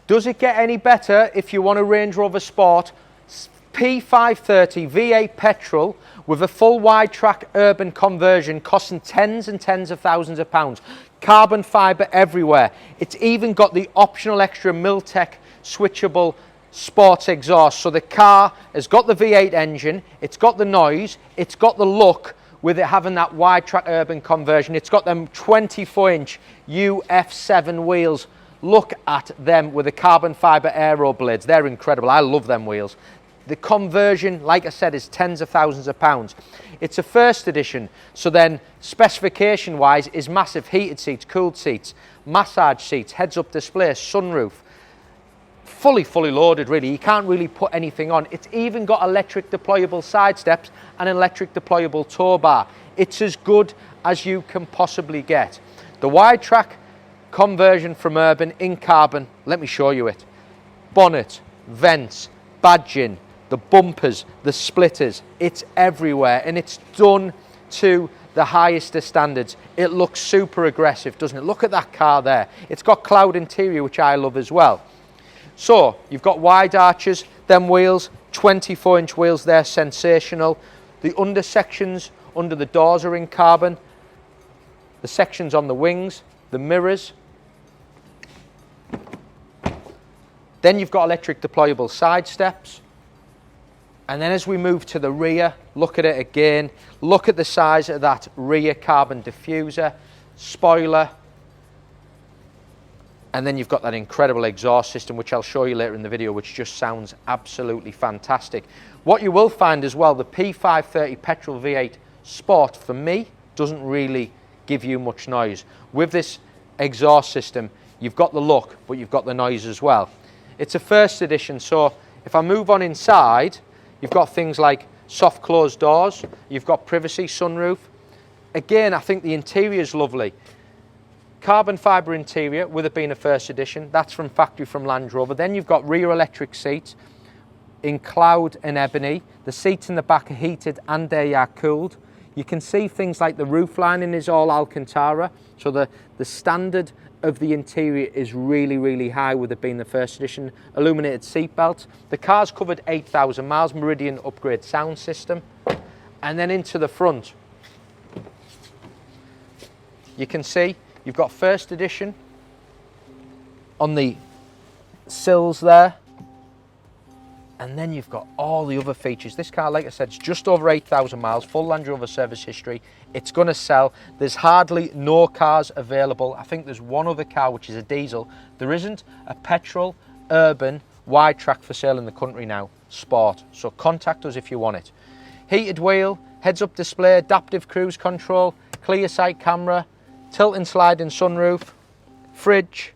Does it get any better if you want a Range Rover Sport? P530 V8 petrol with a full Widetrak urban conversion costing tens and tens of thousands of pounds. Carbon fibre everywhere. It's even got the optional extra Milltek switchable sports exhaust. So the car has got the V8 engine, it's got the noise, it's got the look with it having that Widetrak urban conversion. It's got them 24-inch UF7 wheels. Look at them with the carbon fibre Aero blades. They're incredible. I love them wheels. The conversion, like I said, is tens of thousands of pounds. It's a first edition, so then specification-wise is massive heated seats, cooled seats, massage seats, heads-up display, sunroof. Fully loaded, really. You can't really put anything on. It's even got electric deployable side steps and an electric deployable Towbar. It's as good as you can possibly get. The Widetrak conversion from urban in carbon, let me show you it. Bonnet, vents, badging, the bumpers, the splitters, it's everywhere, and it's done to the highest of standards. It looks super aggressive, doesn't it? Look at that car there. It's got cloud interior, which I love as well. So you've got wide arches, them wheels, 24-inch wheels, they're sensational. The under sections under the doors are in carbon. The sections on the wings, the mirrors. Then you've got electric deployable side steps. And then as we move to the rear, look at it again. Look at the size of that rear carbon diffuser, spoiler. And then you've got that incredible exhaust system, which I'll show you later in the video, which just sounds absolutely fantastic. What you will find as well, the P530 petrol V8 Sport, for me, doesn't really give you much noise. With this exhaust system, you've got the look, but you've got the noise as well. It's a first edition, so if I move on inside, you've got things like soft closed doors, you've got privacy, sunroof. Again, I think the interior is lovely. Carbon fibre interior, with it being a first edition. That's from factory from Land Rover. Then you've got rear electric seats in cloud and ebony. The seats in the back are heated and they are cooled. You can see things like the roof lining is all Alcantara. So the standard of the interior is really high, with it being the first edition. Illuminated seat belts. The car's covered 8,000 miles, Meridian upgrade sound system. And then into the front, you can see you've got first edition on the sills there. And then you've got all the other features. This car, like I said, it's just over 8,000 miles, full Land Rover service history. It's going to sell. There's hardly no cars available. I think there's one other car, which is a diesel. There isn't a petrol, urban, Widetrak for sale in the country now, Sport. So contact us if you want it. Heated wheel, heads-up display, adaptive cruise control, clear sight camera, tilt and sliding sunroof, fridge.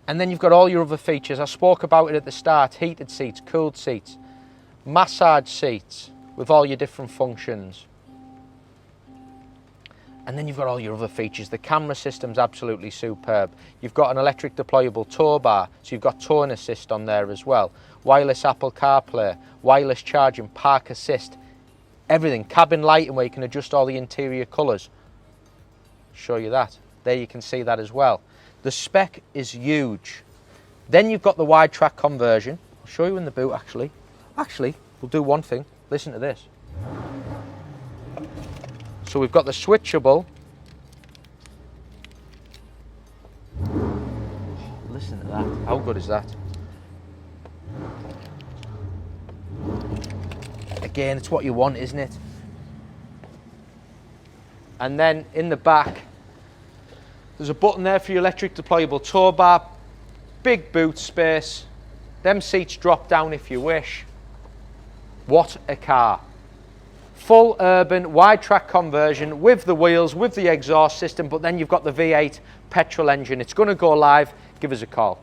And then you've got all your other features. I spoke about it at the start. Heated seats, cooled seats, massage seats with all your different functions. And then you've got all your other features. The camera system's absolutely superb. You've got an electric deployable Towbar, so you've got tow and assist on there as well. Wireless Apple CarPlay, wireless charging, park assist, everything. Cabin lighting where you can adjust all the interior colours. Show you that. There you can see that as well. The spec is huge. Then you've got the Widetrak conversion. I'll show you in the boot actually. Actually, we'll do one thing. Listen to this. So we've got the switchable. Listen to that. How good is that? Again, it's what you want, isn't it? And then in the back, there's a button there for your electric deployable Towbar, big boot space, them seats drop down if you wish. What a car. Full urban, Widetrak conversion with the wheels, with the exhaust system, but then you've got the V8 petrol engine. It's going to go live. Give us a call.